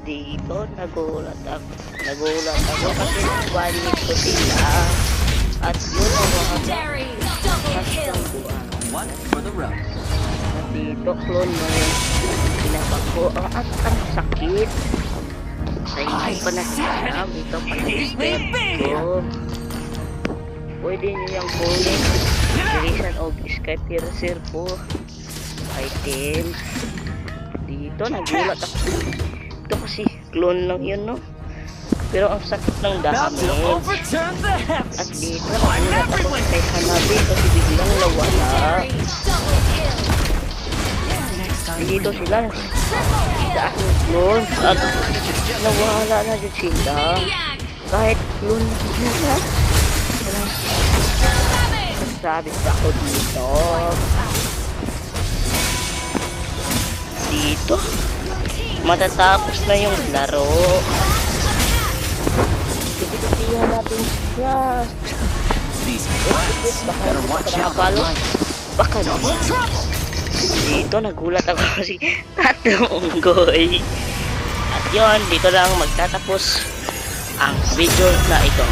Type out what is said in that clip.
dito, nagulat ako kasi nagwanit ko sila. At yun ang mga kasangguan. One for the road. At dito, clone mo yung pinapako. At ang sakit. Sa hindi pa nakikinam, ito pa na-step ko. Pwede nyo yung kunin. Dirisan o Sky Piercer po. Item. Dito, nagulat ako. Ito kasi clone lang yun, no? Pero ang sakit ng damage. At dito, nagulat ako kay Hanabi kasi biglang nawala. Dito sila. Sa aking clone. At nawala na dyan sila. Kahit clone na sila. Sabit ako dito. Dito. Matatapos na yung laro. Pipitihan natin siya. Baka baka dito nagulat ako kasi tatlong unggoy. At yun, dito lang magtatapos ang video na ito.